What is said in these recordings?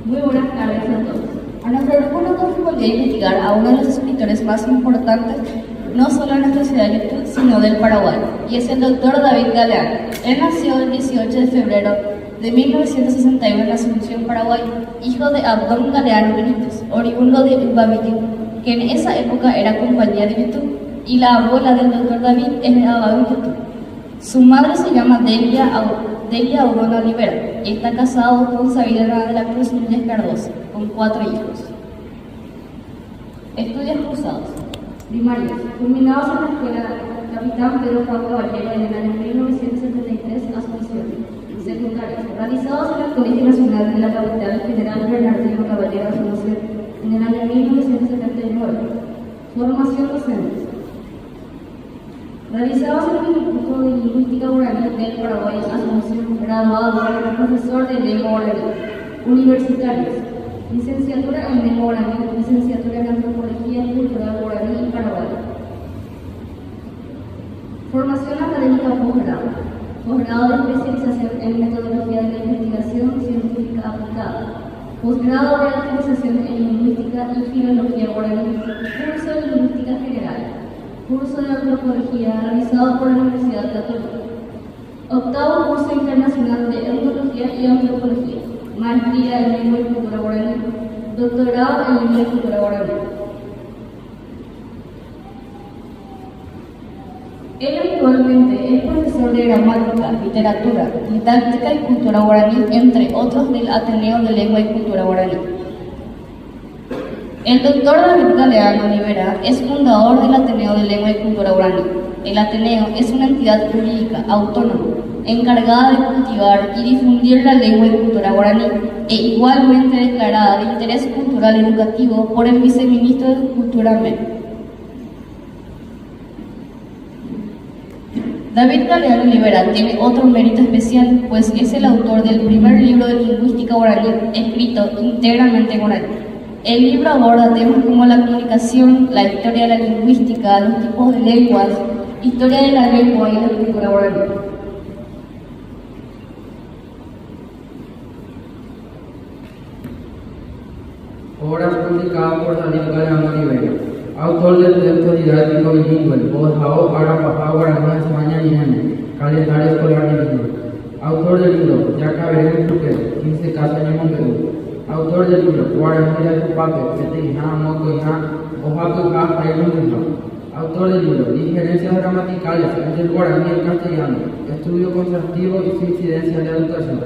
Muy buenas tardes a todos. A nuestro grupo nos correspondió investigar a uno de los escritores más importantes, no solo de nuestra ciudad de YouTube, sino del Paraguay, y es el doctor David Galeano. Él nació el 18 de febrero de 1961 en Asunción, Paraguay, hijo de Abdón Galeano Benítez, oriundo de Babitiu, que en esa época era compañía de YouTube, y la abuela del doctor David es de Ababitiu. Su madre se llama Delia Aurora Olivera y está casado con Sabina de la Cruz Núñez Cardoso, con 4 hijos. Estudios cursados. Primarios. Culminados en la escuela Capitán Pedro Juan Caballero en el año 1973, Asunción. Secundarios. Realizados en el Colegio Nacional de la Capital General Bernardino Caballero, Asunción, en el año 1979. Formación docente. Realizados en el Instituto de Lingüística Guaraní del Paraguay, Asunción, graduado como profesor de lengua guaraní. Universitarios. Licenciatura en lengua guaraní, licenciatura en antropología cultural guaraní y Paraguay. Formación académica posgrado. Posgrado de especialización en metodología de la investigación científica aplicada. Posgrado de actualización en lingüística y filología guaraní. Curso de lingüística general. Curso de antropología realizado por la Universidad Católica. Octavo curso internacional de etnología y antropología. Maestría en lengua y cultura guaraní. Doctorado en lengua y cultura guaraní. Él actualmente es profesor de gramática, literatura, didáctica y cultura guaraní, entre otros del Ateneo de Lengua y Cultura Guaraní. El doctor David Galeano Olivera es fundador del Ateneo de Lengua y Cultura Guaraní. El Ateneo es una entidad jurídica autónoma, encargada de cultivar y difundir la lengua y cultura guaraní, e igualmente declarada de interés cultural educativo por el viceministro de Cultura MEN. David Galeano Olivera tiene otro mérito especial, pues es el autor del primer libro de lingüística guaraní escrito íntegramente en guaraní. El libro aborda temas como la comunicación, la historia de la lingüística, los tipos de lenguas, historia de la lengua y la cultura guaraní. Obra publicada por David Galeano Olivera, autor del texto didáctico bilingüe, Bojao, Arapajá, Guaraní, España y Nene, calendario escolar bilingüe. Autor del libro, Ya Caberé Tuque, 15 casas en Montevideo. Autor del libro, Guaraní de Tupaque, Petejá, Mocoijá, Oaxaca, Jairunijá. Autor del libro, Diferencias gramaticales entre el guaraní y el castellano, estudio contrastivo y su incidencia en la educación.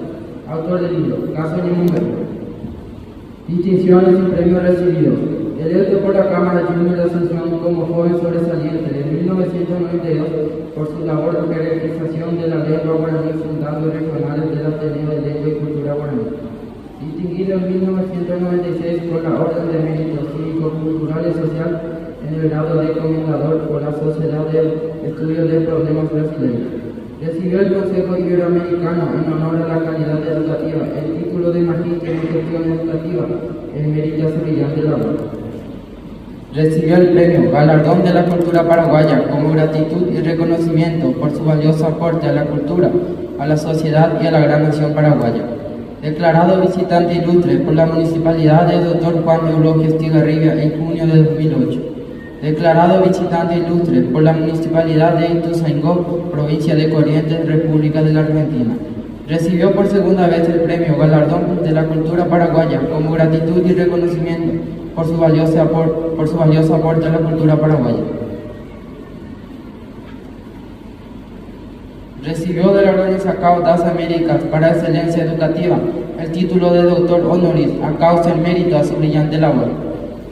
Autor del libro, Caso Nimumbero. Distinciones y premios recibidos. Electo por la Cámara Junior de Asunción como joven sobresaliente de 1992 por su labor de jerarquización de la lengua guaraní fundando regionales del Ateneo de Lengua y Cultura Guaraní. Distinguido en 1996 por la Orden de Mérito Cívico, Cultural y Social en el grado de Comendador por la Sociedad de Estudios de Problemas Brasileños. Recibió el Consejo Iberoamericano en honor a la calidad educativa, el título de Magíster en Gestión Educativa, en Méritas Brillante Labor. Recibió el premio Galardón de la Cultura Paraguaya como gratitud y reconocimiento por su valioso aporte a la cultura, a la sociedad y a la gran nación paraguaya. Declarado visitante ilustre por la Municipalidad del Dr. Juan Eulogio Estigarribia en junio de 2008. Declarado visitante ilustre por la Municipalidad de Ituzaingó, provincia de Corrientes, República de la Argentina. Recibió por segunda vez el premio Galardón de la Cultura Paraguaya como gratitud y reconocimiento por su valioso aporte a la cultura paraguaya. Recibió de la Organización das Américas para Excelencia Educativa el título de Doctor Honoris a causa del mérito a su brillante labor.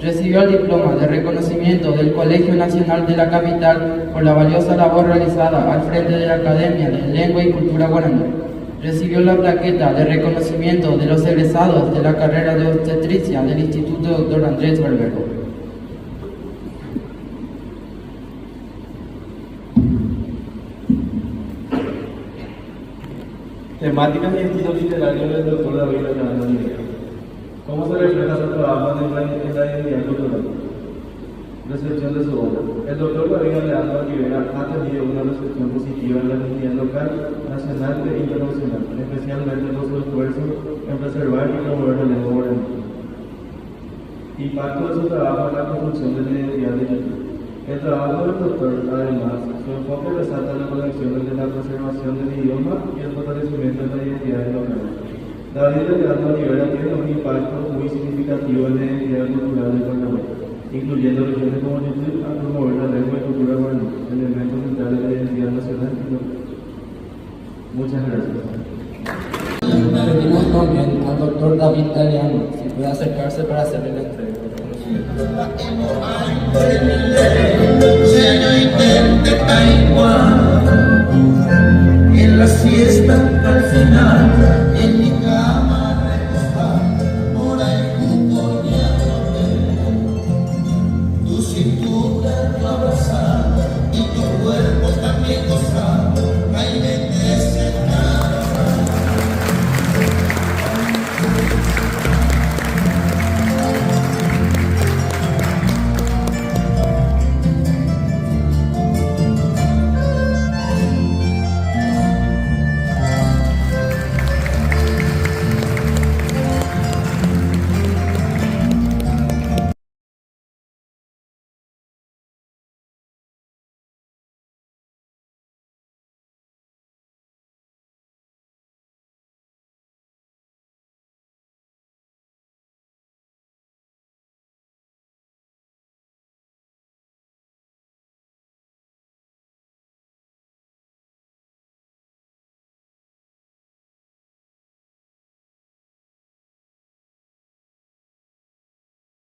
Recibió el diploma de reconocimiento del Colegio Nacional de la Capital por la valiosa labor realizada al frente de la Academia de Lengua y Cultura Guaraní. Recibió la plaqueta de reconocimiento de los egresados de la carrera de obstetricia del Instituto Dr. Andrés Barbero. Temáticas y estilos literarios del Dr. David Galeano Olivera. ¿Cómo se refleja su trabajo en la identidad cultural? Recepción de su obra. El Dr. David Galeano Olivera ha tenido una recepción positiva en la comunidad local, nacional e internacional, especialmente por su esfuerzo en preservar y promover la lengua guaraní. Impacto de su trabajo en la construcción de la identidad digital. El trabajo del doctor, además, su enfoque resalta la conexión entre la preservación del idioma y el fortalecimiento de la identidad local. David Leandro Olivera tiene un impacto muy significativo en la identidad cultural de Panamá, incluyendo regiones como YouTube a promover la lengua y cultura guaraní, elementos centrales de la identidad nacional y local. Muchas gracias. Pedimos también al doctor David Galeano si puede acercarse para hacerle la entrega de En la siesta al final